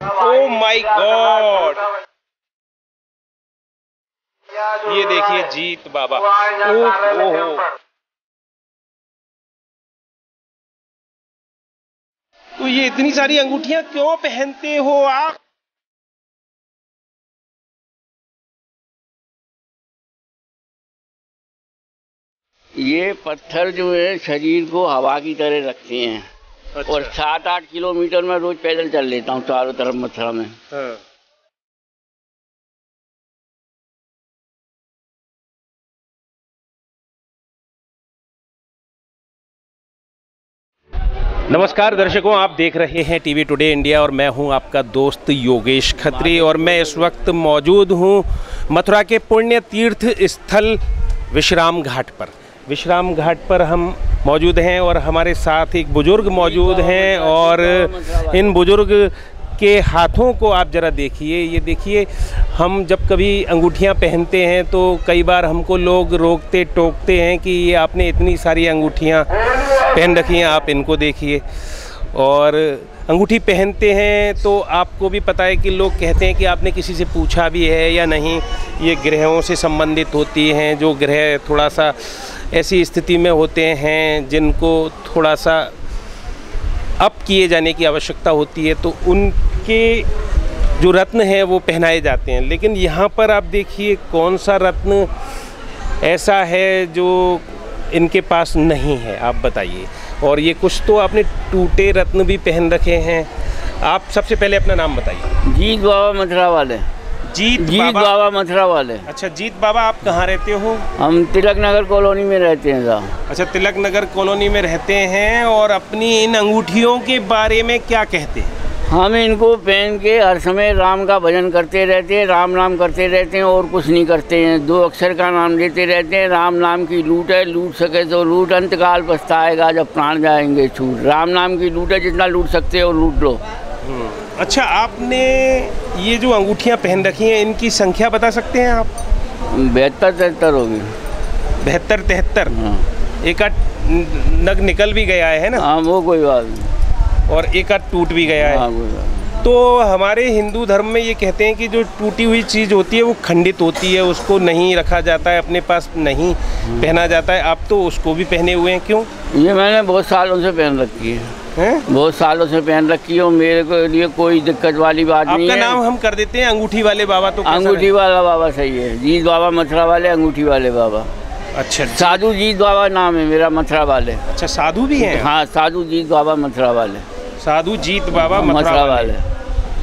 Oh my God, ये देखिए जीत बाबा। ओहो, तो ये इतनी सारी अंगूठियां क्यों पहनते हो आप? ये पत्थर जो है शरीर को हवा की तरह रखते हैं। अच्छा। और 7-8 किलोमीटर में रोज पैदल चल लेता हूँ चारों तरफ मथुरा में। हाँ। नमस्कार दर्शकों, आप देख रहे हैं टीवी टुडे इंडिया और मैं हूं आपका दोस्त योगेश खत्री और मैं इस वक्त मौजूद हूं मथुरा के पुण्य तीर्थ स्थल विश्राम घाट पर। विश्राम घाट पर हम मौजूद हैं और हमारे साथ एक बुजुर्ग मौजूद हैं और इन बुजुर्ग के हाथों को आप ज़रा देखिए। ये देखिए, हम जब कभी अंगूठियां पहनते हैं तो कई बार हमको लोग रोकते टोकते हैं कि ये आपने इतनी सारी अंगूठियां पहन रखी हैं, आप इनको देखिए। और अंगूठी पहनते हैं तो आपको भी पता है कि लोग कहते हैं कि आपने किसी से पूछा भी है या नहीं। ये ग्रहों से संबंधित होती हैं, जो ग्रह थोड़ा सा ऐसी स्थिति में होते हैं जिनको थोड़ा सा अप किए जाने की आवश्यकता होती है, तो उनके जो रत्न हैं वो पहनाए जाते हैं। लेकिन यहाँ पर आप देखिए कौन सा रत्न ऐसा है जो इनके पास नहीं है, आप बताइए। और ये कुछ तो आपने टूटे रत्न भी पहन रखे हैं। आप सबसे पहले अपना नाम बताइए। जीत बाबा मथुरा वाले। जीत बाबा मथुरा वाले। अच्छा, जीत बाबा, आप कहाँ रहते हो? हम तिलक नगर कॉलोनी में रहते हैं साहब। अच्छा, तिलक नगर कॉलोनी में रहते हैं। और अपनी इन अंगूठियों के बारे में क्या कहते हैं? हम इनको पहन के हर समय राम का भजन करते रहते हैं, राम नाम करते रहते हैं और कुछ नहीं करते हैं। 2 अक्षर का नाम लेते रहते हैं। राम नाम की लूट है, लूट सके तो लूट, अंतकाल पछताएगा जब प्राण जाएंगे छूट। राम नाम की लूट है, जितना लूट सकते हो लूट लो। अच्छा, आपने ये जो अंगूठियां पहन रखी हैं इनकी संख्या बता सकते हैं आप? 72-73 होगी। 72-73? हाँ। एक आध नग निकल भी गया है ना? हाँ, वो कोई बात नहीं। और एक आध टूट भी गया है। हाँ, कोई बात नहीं। तो हमारे हिंदू धर्म में ये कहते हैं कि जो टूटी हुई चीज़ होती है वो खंडित होती है, उसको नहीं रखा जाता है, अपने पास नहीं पहना जाता है। आप तो उसको भी पहने हुए हैं, क्यों? ये मैंने बहुत सालों से पहन रखी है। बहुत सालों से पहन रखी है। मेरे को लिए कोई दिक्कत वाली बात नहीं है। आपका नाम हम कर देते हैं अंगूठी वाले बाबा। तो अंगूठी वाला बाबा सही है। जीत बाबा मथुरा वाले, अंगूठी वाले बाबा। अच्छा, साधु जीत बाबा नाम है मेरा, मथुरा वाले। अच्छा, साधु भी हैं? हाँ, साधु जीत बाबा मथुरा वाले। साधु जीत बाबा मथुरा वाले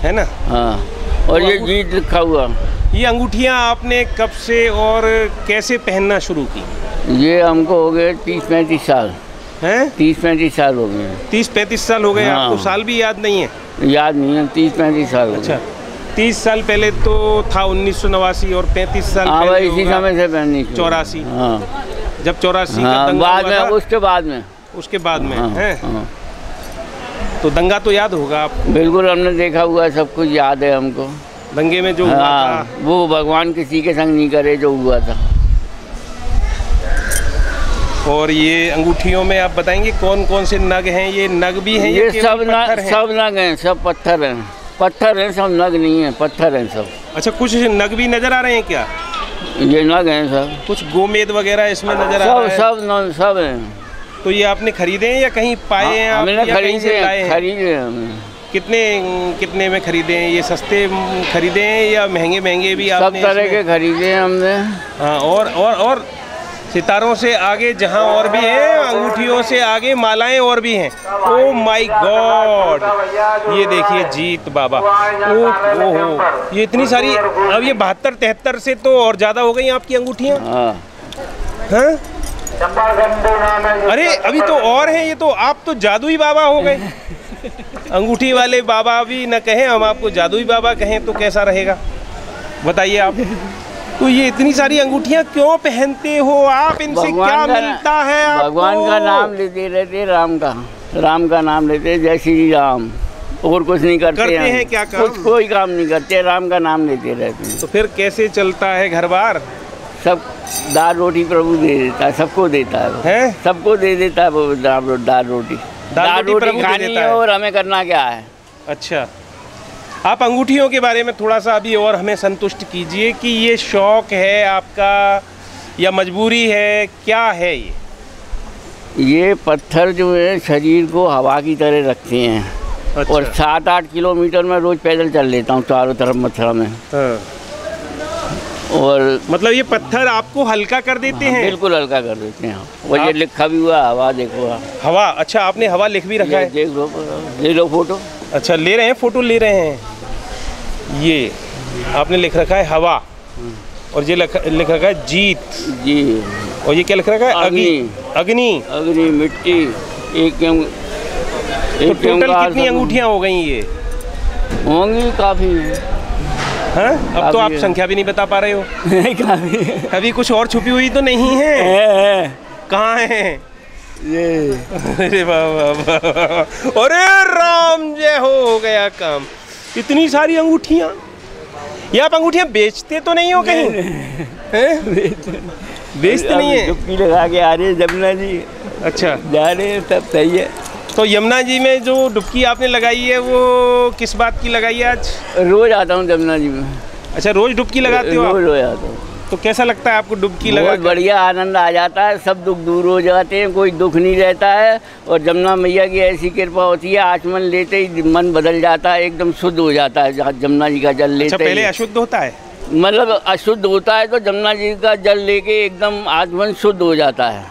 है ना? हाँ। और ये जीत लिखा हुआ। ये अंगूठियाँ आपने कब से और कैसे पहनना शुरू की? ये हमको हो गए 30-35 साल हैं? 30-35 साल हो गए। 30-35 साल हो गए। हाँ। आपको साल भी याद नहीं है? याद नहीं है, 30-35 साल। अच्छा, 30 साल पहले तो था 1989 और 35 साल हाँ, पहले इसी समय से पहननी 84। हाँ, जब 84 हाँ, का दंगा बाद हुआ में, था, उसके बाद में। उसके बाद में हाँ, है। हाँ। तो दंगा तो याद होगा आपको? बिल्कुल, हमने देखा हुआ है, सब कुछ याद है हमको। दंगे में जो हुआ था वो भगवान किसी के संग नहीं करे जो हुआ था। और ये अंगूठियों में आप बताएंगे कौन कौन से नग हैं? ये नग भी हैं? ये सब नग हैं? सब नग हैं, सब पत्थर हैं। पत्थर हैं, सब नग नहीं है, पत्थर हैं सब। अच्छा, कुछ नग भी नजर आ रहे हैं क्या? ये नग हैं सब। कुछ गोमेद वगैरह इसमें नजर आ रहा है? सब हैं। तो ये आपने खरीदे हैं या कहीं पाए हैं आप? हमने या कहीं से लाए हैं? खरीदे हमने। कितने में खरीदे हैं? ये सस्ते खरीदे हैं या महंगे भी आपने? सब तरह के खरीदे हैं हमने। हाँ, और सितारों से आगे जहाँ और भी हैं, अंगूठियों से आगे मालाएं और भी हैं। ओ माय गॉड, ये देखिए जीत बाबा। ओहो, ये इतनी सारी। अब ये 72-73 से तो और ज़्यादा हो गई आपकी अंगूठियाँ। हाँ, अरे अभी तो और हैं। ये तो आप तो जादुई बाबा हो गए। अंगूठी वाले बाबा भी न कहें, हम आपको जादुई बाबा कहें तो कैसा रहेगा, बताइए आप। तो ये इतनी सारी अंगूठियां क्यों पहनते हो आप? इनसे क्या मिलता है आपको? भगवान का नाम लेते रहते, राम का नाम लेते, जय श्री राम। और कुछ नहीं करते हैं क्या काम? कुछ कोई काम नहीं करते, राम का नाम लेते रहते हैं। तो फिर कैसे चलता है घर बार? सब दाल रोटी प्रभु दे देता है, सबको देता है, सबको दे देता है वो। दाल रोटी खानी है और हमें करना क्या है? अच्छा, आप अंगूठियों के बारे में थोड़ा सा अभी और हमें संतुष्ट कीजिए कि ये शौक है आपका या मजबूरी है, क्या है ये? ये पत्थर जो है शरीर को हवा की तरह रखते हैं। अच्छा। और 7-8 किलोमीटर में रोज पैदल चल लेता हूँ चारों तरफ मथुरा में। हाँ। और मतलब ये पत्थर आपको हल्का कर देते हैं? बिल्कुल हल्का कर देते हैं। और ये लिखा भी हुआ हवा, देखो हवा। अच्छा, आपने हवा लिख भी रखा है? देख लो, ले लो फोटो। अच्छा, ले रहे हैं, फोटो ले रहे हैं। ये आपने लिख रखा है हवा, और ये लिख रखा है जीत जी। और ये क्या लिख रखा है? अग्नि। अग्नि, अग्नि, मिट्टी। तो टोटल कितनी अंगूठियां हो गई ये? होंगी काफी। हाँ, अब तो आप संख्या भी नहीं बता पा रहे हो। काफी। अभी कुछ और छुपी हुई तो नहीं है? कहाँ है ये? अरे बाबा, अरे राम जय हो गया काम। इतनी सारी अंगूठियां, ये आप अंगूठियां बेचते तो नहीं हो कहीं? बेचते नहीं है? डुबकी लगा के आ रहे हैं जमुना जी। अच्छा, जा रहे हैं, सब सही है। तो यमुना जी में जो डुबकी आपने लगाई है वो किस बात की लगाई है आज? रोज आता हूँ जमुना जी में। अच्छा, रोज डुबकी लगाते हो आप? रोज आता हूँ। तो कैसा लगता है आपको डुबकी लगा? बहुत बढ़िया, आनंद आ जाता है, सब दुख दूर हो जाते हैं, कोई दुख नहीं रहता है। और जमुना मैया की ऐसी कृपा होती है, आचमन लेते ही मन बदल जाता है, एकदम शुद्ध हो जाता है जमुना जी का जल लेते। अच्छा, पहले अशुद्ध होता है? मतलब अशुद्ध होता है तो जमुना जी का जल लेके एकदम आचमन शुद्ध हो जाता है।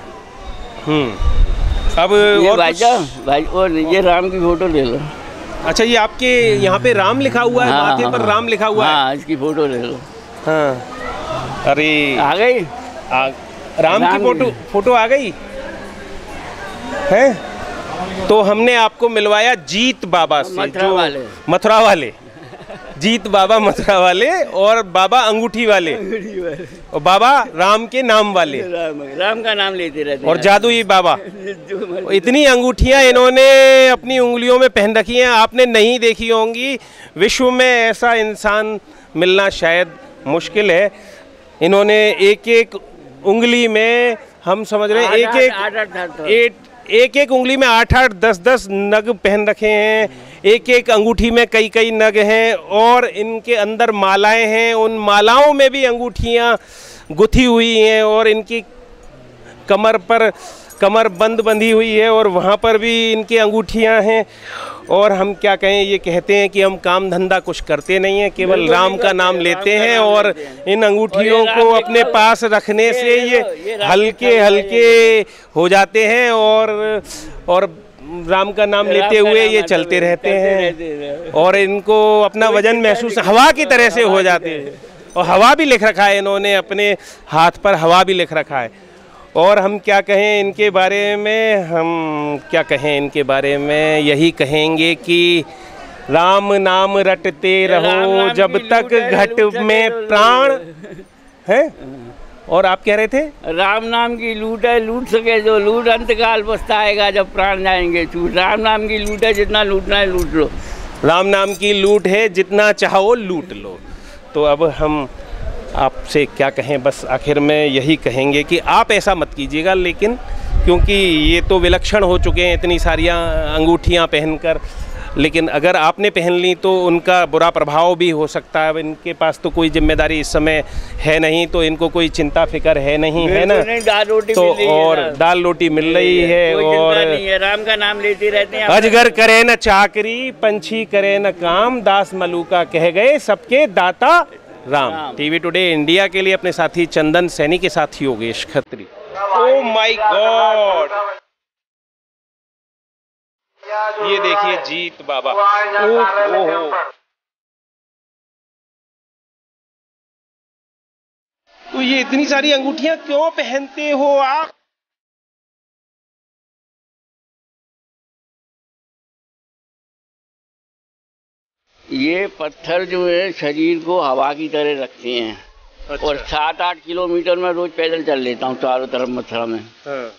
अब ये और भाई, और ये राम की फोटो ले लो। अच्छा, ये आपके यहाँ पे राम लिखा हुआ है? हाँ, माथे पर राम लिखा हुआ है? हाँ, इसकी फोटो ले लो। हाँ। अरे आ गई? राम की फोटो आ गई है। तो हमने आपको मिलवाया जीत बाबा से, जो मथुरा वाले जीत बाबा मथुरा वाले, और बाबा अंगूठी वाले, और बाबा राम के नाम वाले, राम का नाम लेते रहते, और जादुई बाबा। इतनी अंगूठियां इन्होंने अपनी उंगलियों में पहन रखी हैं, आपने नहीं देखी होंगी। विश्व में ऐसा इंसान मिलना शायद मुश्किल है। इन्होंने एक एक उंगली में, हम समझ रहे हैं, एक एक उंगली में 8-8, 10-10 नग पहन रखे हैं। एक एक अंगूठी में कई कई नग हैं, और इनके अंदर मालाएं हैं। उन मालाओं में भी अंगूठियां गुथी हुई हैं, और इनकी कमर बंद बंधी हुई है, और वहाँ पर भी इनके अंगूठियां हैं। और हम क्या कहें, ये कहते हैं कि हम काम धंधा कुछ करते नहीं हैं, केवल राम का नाम लेते हैं। और इन अंगूठियों को अपने पास रखने से ये हल्के हल्के हो जाते हैं, और राम का नाम लेते हुए ये चलते रहते हैं, और इनको अपना वजन महसूस हवा की तरह से हो जाते हैं। और हवा भी लिख रखा है इन्होंने, अपने हाथ पर हवा भी लिख रखा है। और हम क्या कहें इनके बारे में, यही कहेंगे कि राम नाम रटते रहो जब तक घट में प्राण है। और आप कह रहे थे? राम नाम की लूट है, लूट सके जो लूट, अंतकाल पछताएगा जब प्राण जाएंगे छूट। राम नाम की लूट है, जितना लूटना है लूट लो। राम नाम की लूट है, जितना चाहो लूट लो। तो अब हम आपसे क्या कहें, बस आखिर में यही कहेंगे कि आप ऐसा मत कीजिएगा, लेकिन क्योंकि ये तो विलक्षण हो चुके हैं इतनी सारी अंगूठियां पहनकर, लेकिन अगर आपने पहन ली तो उनका बुरा प्रभाव भी हो सकता है। इनके पास तो कोई जिम्मेदारी इस समय है नहीं, तो इनको कोई चिंता फिक्र है नहीं, है ना? दाल रोटी तो और दाल रोटी मिल रही है, और राम का नाम लेते रहते हैं। अजगर करे न चाकरी, पंछी करे न काम, दास मलूका कह गए सबके दाता राम। टीवी टुडे इंडिया के लिए अपने साथी चंदन सैनी के साथ Yogesh Khatri. Oh my God, ये देखिए जीत बाबा। ओह, तो ये इतनी सारी अंगूठियां क्यों पहनते हो आप? ये पत्थर जो है शरीर को हवा की तरह रखते हैं। अच्छा। और 7-8 किलोमीटर में रोज पैदल चल लेता हूँ चारों तरफ मथुरा में। हाँ।